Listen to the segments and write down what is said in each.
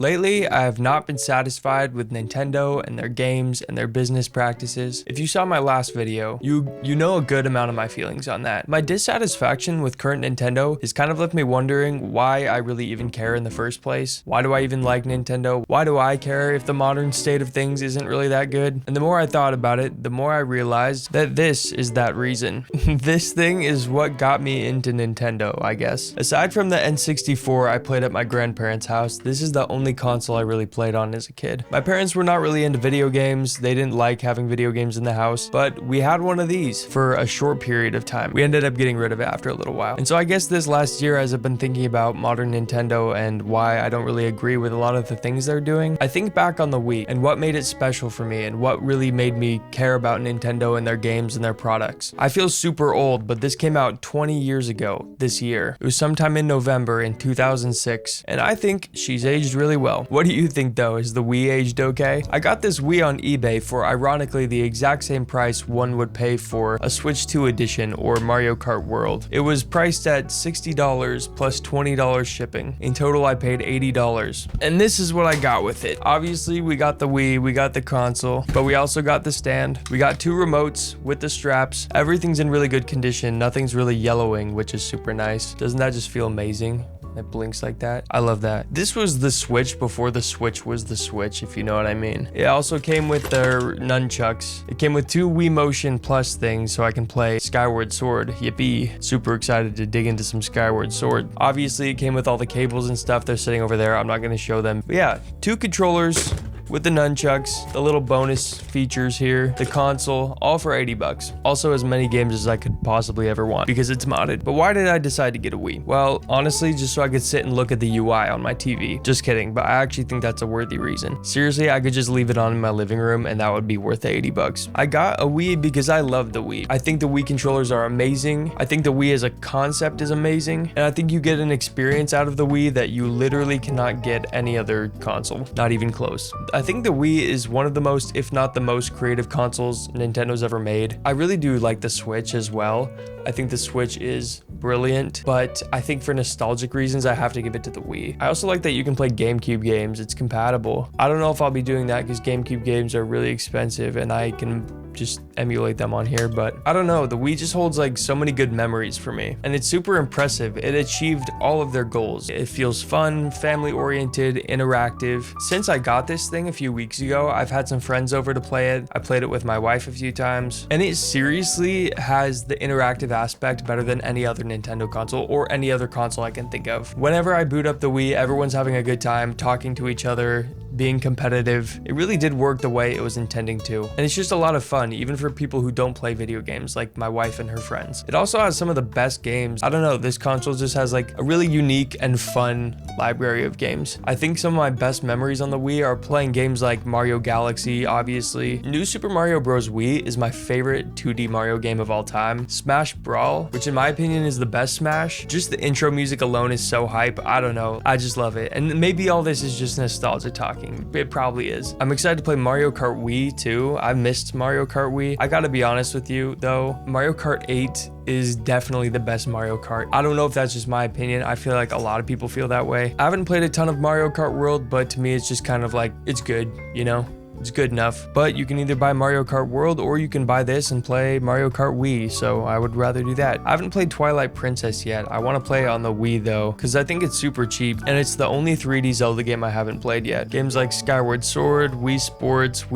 Lately, I have not been satisfied with Nintendo and their games and their business practices. If you saw my last video, you know a good amount of my feelings on that. My dissatisfaction with current Nintendo has kind of left me wondering why I really even care in the first place. Why do I even like Nintendo? Why do I care if the modern state of things isn't really that good? And the more I thought about it, the more I realized that this is that reason. This thing is what got me into Nintendo, I guess. Aside from the N64 I played at my grandparents' house, this is the only console I really played on as a kid. My parents were not really into video games. They didn't like having video games in the house, but we had one of these for a short period of time. We ended up getting rid of it after a little while. And so I guess this last year, as I've been thinking about modern Nintendo and why I don't really agree with a lot of the things they're doing, I think back on the Wii and what made it special for me and what really made me care about Nintendo and their games and their products. I feel super old, but this came out 20 years ago this year. It was sometime in November in 2006, and I think she's aged really well. What do you think though? Is the Wii aged okay? I got this Wii on eBay for ironically the exact same price one would pay for a Switch 2 edition or Mario Kart World. It was priced at $60 plus $20 shipping. In total, I paid $80. And this is what I got with it. Obviously, we got the Wii, we got the console, but we also got the stand. We got two remotes with the straps. Everything's in really good condition. Nothing's really yellowing, which is super nice. Doesn't that just feel amazing? It blinks like that. I love that. This was the Switch before the Switch was the Switch, if you know what I mean. It also came with their nunchucks. It came with two Wii Motion Plus things so I can play Skyward Sword. Yippee. Super excited to dig into some Skyward Sword. Obviously, it came with all the cables and stuff. They're sitting over there. I'm not going to show them. But yeah, two controllers with the nunchucks, the little bonus features here, the console, all for 80 bucks. Also as many games as I could possibly ever want because it's modded. But why did I decide to get a Wii? Well, honestly, just so I could sit and look at the UI on my TV. Just kidding, but I actually think that's a worthy reason. Seriously, I could just leave it on in my living room and that would be worth the 80 bucks. I got a Wii because I love the Wii. I think the Wii controllers are amazing. I think the Wii as a concept is amazing. And I think you get an experience out of the Wii that you literally cannot get any other console. Not even close. I think the Wii is one of the most, if not the most creative consoles Nintendo's ever made. I really do like the Switch as well. I think the Switch is brilliant, but I think for nostalgic reasons, I have to give it to the Wii. I also like that you can play GameCube games. It's compatible. I don't know if I'll be doing that because GameCube games are really expensive and I can just emulate them on here, but I don't know. The Wii just holds like so many good memories for me and it's super impressive. It achieved all of their goals. It feels fun, family oriented, interactive. Since I got this thing a few weeks ago, I've had some friends over to play it. I played it with my wife a few times and it seriously has the interactive aspect better than any other Nintendo console or any other console I can think of. Whenever I boot up the Wii, everyone's having a good time, talking to each other, being competitive. It really did work the way it was intending to. And it's just a lot of fun, even for people who don't play video games like my wife and her friends. It also has some of the best games. I don't know, this console just has like a really unique and fun library of games. I think some of my best memories on the Wii are playing games like Mario Galaxy, obviously. New Super Mario Bros. Wii is my favorite 2D Mario game of all time. Smash Brawl, which in my opinion is the best Smash. Just the intro music alone is so hype. I don't know. I just love it. And maybe all this is just nostalgia talking. It probably is. I'm excited to play Mario Kart Wii too. I missed Mario Kart Wii. I gotta be honest with you though, Mario Kart 8 is definitely the best Mario Kart. I don't know if that's just my opinion. I feel like a lot of people feel that way. I haven't played a ton of Mario Kart World, but to me it's just kind of like, it's good, you know? It's good enough, but you can either buy Mario Kart World or you can buy this and play Mario Kart Wii, so I would rather do that. I haven't played Twilight Princess yet. I want to play it on the Wii though, because I think it's super cheap, and it's the only 3D Zelda game I haven't played yet. Games like Skyward Sword, Wii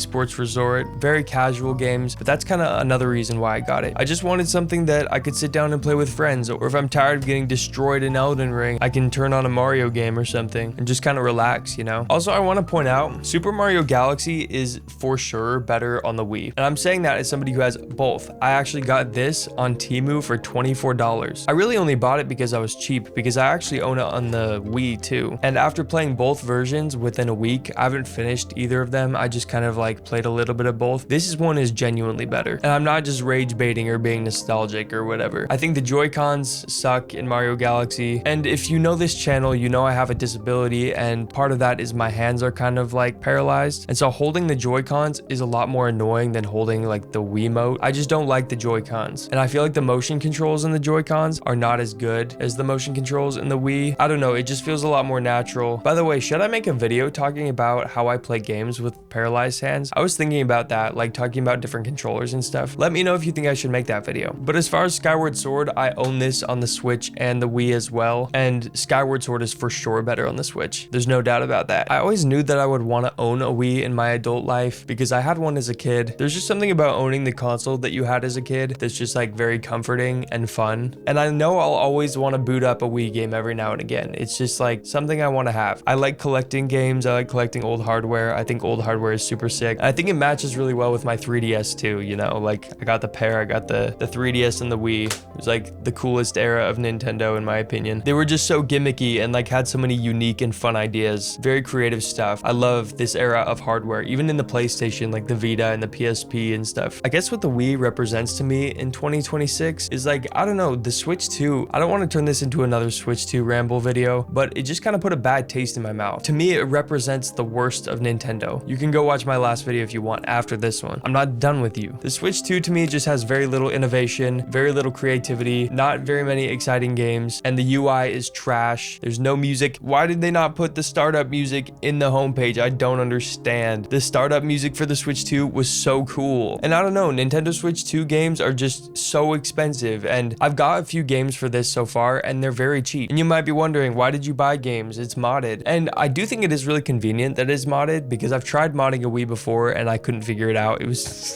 Sports Resort, very casual games, but that's kind of another reason why I got it. I just wanted something that I could sit down and play with friends, or if I'm tired of getting destroyed in Elden Ring, I can turn on a Mario game or something and just kind of relax, you know? Also, I want to point out, Super Mario Galaxy is for sure better on the Wii. And I'm saying that as somebody who has both. I actually got this on Temu for $24. I really only bought it because I was cheap, because I actually own it on the Wii too. And after playing both versions within a week, I haven't finished either of them. I just kind of like played a little bit of both. This one is genuinely better. And I'm not just rage baiting or being nostalgic or whatever. I think the Joy-Cons suck in Mario Galaxy. And if you know this channel, you know I have a disability, and part of that is my hands are kind of like paralyzed. And so holding holding the Joy-Cons is a lot more annoying than holding like the Wiimote. I just don't like the Joy-Cons. And I feel like the motion controls in the Joy-Cons are not as good as the motion controls in the Wii. I don't know, it just feels a lot more natural. By the way, should I make a video talking about how I play games with paralyzed hands? I was thinking about that, like talking about different controllers and stuff. Let me know if you think I should make that video. But as far as Skyward Sword, I own this on the Switch and the Wii as well. And Skyward Sword is for sure better on the Switch. There's no doubt about that. I always knew that I would want to own a Wii in my adult life because I had one as a kid. There's just something about owning the console that you had as a kid that's just like very comforting and fun. And I know I'll always want to boot up a Wii game every now and again. It's just like something I want to have. I like collecting games. I like collecting old hardware. I think old hardware is super sick. I think it matches really well with my 3DS too, you know, like I got the pair, I got the 3DS and the Wii. It was like the coolest era of Nintendo in my opinion. They were just so gimmicky and like had so many unique and fun ideas. Very creative stuff. I love this era of hardware, even in the PlayStation, like the Vita and the PSP and stuff. I guess what the Wii represents to me in 2026 is like, I don't know, the Switch 2. I don't want to turn this into another Switch 2 ramble video, but it just kind of put a bad taste in my mouth. To me, it represents the worst of Nintendo. You can go watch my last video if you want after this one. I'm not done with you. The Switch 2 to me just has very little innovation, very little creativity, not very many exciting games, and the UI is trash. There's no music. Why did they not put the startup music in the homepage? I don't understand. The startup music for the Switch 2 was so cool. And I don't know, Nintendo Switch 2 games are just so expensive, and I've got a few games for this so far, and they're very cheap. And you might be wondering, why did you buy games? It's modded. And I do think it is really convenient that it's modded because I've tried modding a Wii before and I couldn't figure it out.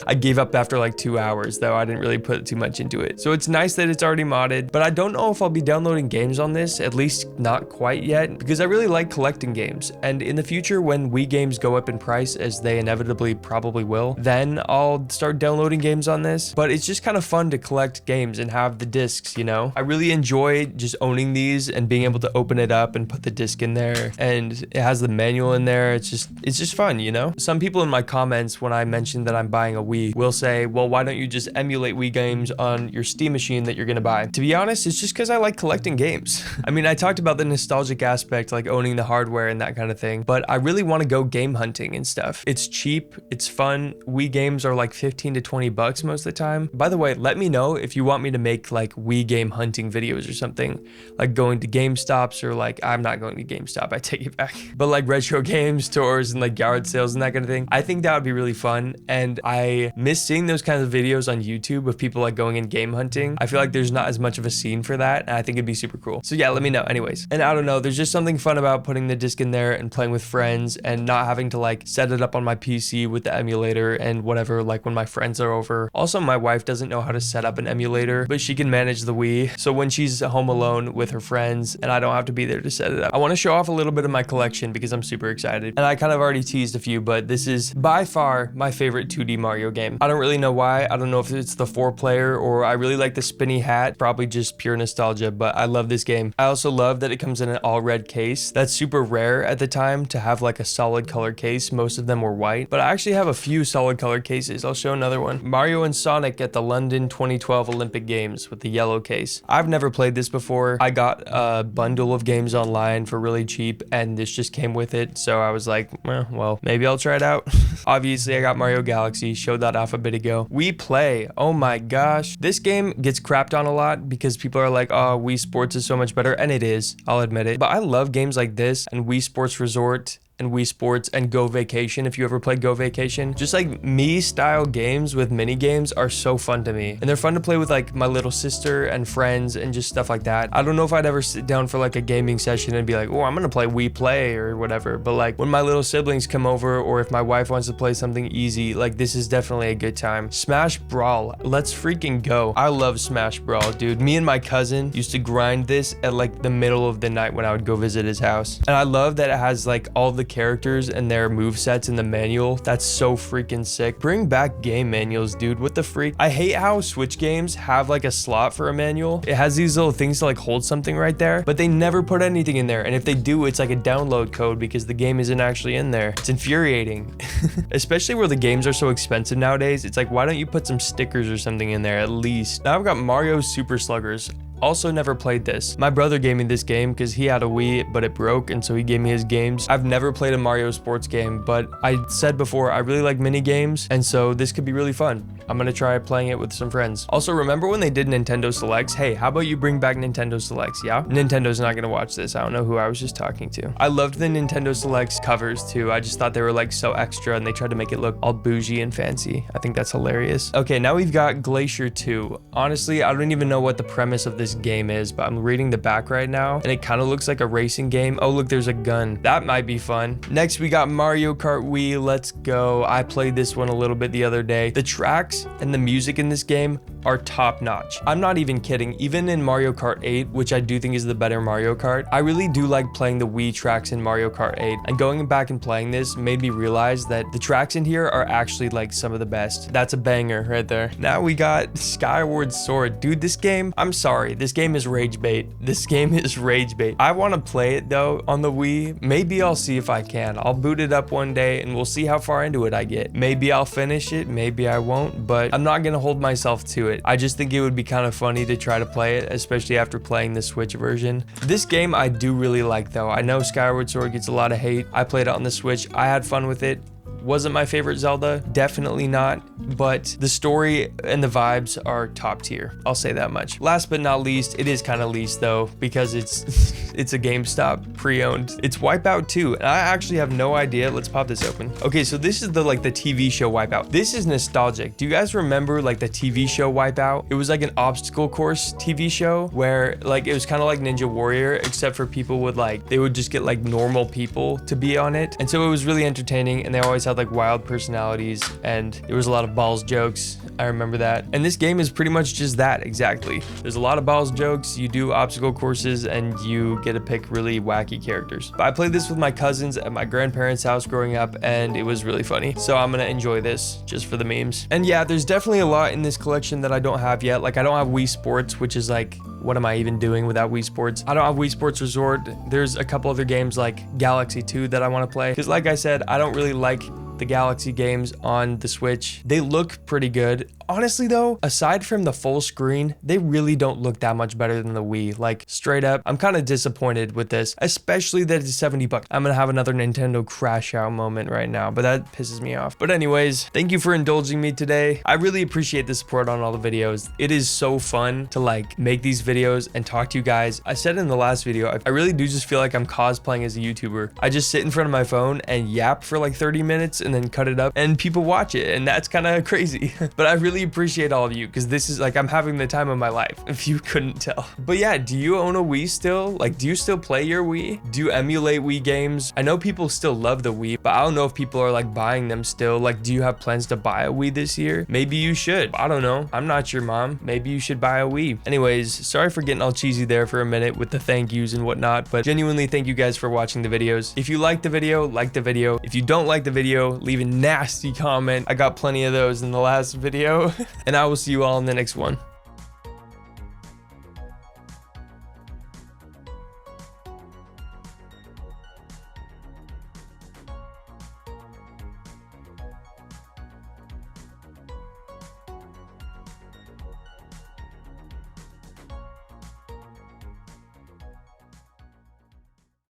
I gave up after like 2 hours, though. I didn't really put too much into it. So it's nice that it's already modded, but I don't know if I'll be downloading games on this, at least not quite yet, because I really like collecting games. And in the future, when Wii games go up in price, as they inevitably probably will, then I'll start downloading games on this. But it's just kind of fun to collect games and have the discs, you know? I really enjoy just owning these and being able to open it up and put the disc in there, and it has the manual in there. It's just fun, you know? Some people in my comments when I mentioned that I'm buying a Wii will say, well, why don't you just emulate Wii games on your Steam machine that you're gonna buy? To be honest, it's just because I like collecting games. I mean, I talked about the nostalgic aspect, like owning the hardware and that kind of thing, but I really want to go game hunting and stuff. It's cheap, it's fun. Wii games are like 15 to 20 bucks most of the time. By the way, let me know if you want me to make like Wii game hunting videos or something, like going to GameStops, or like, I'm not going to GameStop, I take it back, but like retro game stores and like yard sales and that kind of thing. I think that would be really fun, and I miss seeing those kinds of videos on YouTube of people like going in game hunting. I feel like there's not as much of a scene for that, and I think it'd be super cool. So yeah, let me know anyways. And I don't know, there's just something fun about putting the disc in there and playing with friends and not having to like set it up on my PC with the emulator and whatever, like when my friends are over. Also, my wife doesn't know how to set up an emulator, but she can manage the Wii. So when she's home alone with her friends and I don't have to be there to set it up, I want to show off a little bit of my collection because I'm super excited. And I kind of already teased a few, but this is by far my favorite 2D Mario game. I don't really know why. I don't know if it's the 4-player or I really like the spinny hat, probably just pure nostalgia, but I love this game. I also love that it comes in an all red case. That's super rare at the time to have like a solid color case. Most of them were white, but I actually have a few solid color cases. I'll show another one. Mario and Sonic at the London 2012 Olympic Games with the yellow case. I've never played this before. I got a bundle of games online for really cheap and this just came with it. So I was like, well, maybe I'll try it out. Obviously, I got Mario Galaxy, showed that off a bit ago. Wii Play, oh my gosh. This game gets crapped on a lot because people are like, oh, Wii Sports is so much better, and it is, I'll admit it. But I love games like this and Wii Sports Resort and Wii Sports and Go Vacation. If you ever played Go Vacation, just like me style games with mini games are so fun to me, and they're fun to play with like my little sister and friends and just stuff like that. I don't know if I'd ever sit down for like a gaming session and be like, oh, I'm gonna play Wii Play or whatever, but like when my little siblings come over or if my wife wants to play something easy, like this is definitely a good time. Smash Brawl, let's freaking go. I love Smash Brawl, dude. Me and my cousin used to grind this at like the middle of the night when I would go visit his house, and I love that it has like all the characters and their movesets in the manual. That's so freaking sick. Bring back game manuals, dude. What the freak? I hate how Switch games have like a slot for a manual. It has these little things to like hold something right there, but they never put anything in there. And if they do, it's like a download code because the game isn't actually in there. It's infuriating. Especially where the games are so expensive nowadays. It's like, why don't you put some stickers or something in there at least? Now I've got Mario Super Sluggers. Also never played this. My brother gave me this game because he had a Wii, but it broke, and so he gave me his games. I've never played a Mario sports game, but I said before, I really like mini games, and so this could be really fun. I'm gonna try playing it with some friends. Also, remember when they did Nintendo Selects? Hey, how about you bring back Nintendo Selects, yeah? Nintendo's not gonna watch this. I don't know who I was just talking to. I loved the Nintendo Selects covers too. I just thought they were like so extra, and they tried to make it look all bougie and fancy. I think that's hilarious. Okay, now we've got Glacier 2. Honestly, I don't even know what the premise of this game is, but I'm reading the back right now, and it kind of looks like a racing game. Oh, look, there's a gun. That might be fun. Next, we got Mario Kart Wii. Let's go. I played this one a little bit the other day. The tracks and the music in this game are top notch. I'm not even kidding. Even in Mario Kart 8, which I do think is the better Mario Kart, I really do like playing the Wii tracks in Mario Kart 8. And going back and playing this made me realize that the tracks in here are actually like some of the best. That's a banger right there. Now we got Skyward Sword. Dude, this game, I'm sorry, this game is rage bait. This game is rage bait. I want to play it though on the Wii. Maybe I'll see if I can. I'll boot it up one day and we'll see how far into it I get. Maybe I'll finish it, maybe I won't, but I'm not gonna hold myself to it. I just think it would be kind of funny to try to play it, especially after playing the Switch version. This game I do really like though. I know Skyward Sword gets a lot of hate. I played it on the Switch. I had fun with it. Wasn't my favorite Zelda, definitely not, but the story and the vibes are top tier. I'll say that much. Last but not least, it is kind of least though, because it's it's a GameStop pre-owned. It's Wipeout 2, and I actually have no idea. Let's pop this open. Okay, so this is the TV show Wipeout. This is nostalgic. Do you guys remember like the TV show Wipeout? It was like an obstacle course TV show where like it was kind of like Ninja Warrior, except for people would like, they would just get like normal people to be on it. And so it was really entertaining, and they always had like wild personalities, and there was a lot of balls jokes. I remember that. And this game is pretty much just that exactly. There's a lot of balls jokes, you do obstacle courses, and you get to pick really wacky characters. But I played this with my cousins at my grandparents' house growing up, and it was really funny. So I'm gonna enjoy this just for the memes. And yeah, there's definitely a lot in this collection that I don't have yet. Like I don't have Wii Sports, which is like, what am I even doing without Wii Sports? I don't have Wii Sports Resort. There's a couple other games like Galaxy 2 that I want to play. Because like I said, I don't really like the Galaxy games on the Switch. They look pretty good. Honestly though, aside from the full screen, they really don't look that much better than the Wii. Like straight up, I'm kind of disappointed with this, especially that it's 70 bucks. I'm gonna have another Nintendo crash out moment right now, but that pisses me off. But anyways, thank you for indulging me today. I really appreciate the support on all the videos. It is so fun to like make these videos and talk to you guys. I said in the last video, I really do just feel like I'm cosplaying as a YouTuber. I just sit in front of my phone and yap for like 30 minutes and then cut it up and people watch it, and that's kind of crazy. But I really appreciate all of you, because this is like, I'm having the time of my life, if you couldn't tell. But yeah, do you own a Wii still? Like, do you still play your Wii? Do you emulate Wii games? I know people still love the Wii, but I don't know if people are like buying them still. Like, do you have plans to buy a Wii this year? Maybe you should. I don't know. I'm not your mom. Maybe you should buy a Wii. Anyways, sorry for getting all cheesy there for a minute with the thank yous and whatnot, but genuinely thank you guys for watching the videos. If you like the video, like the video. If you don't like the video, leave a nasty comment. I got plenty of those in the last video. And I will see you all in the next one.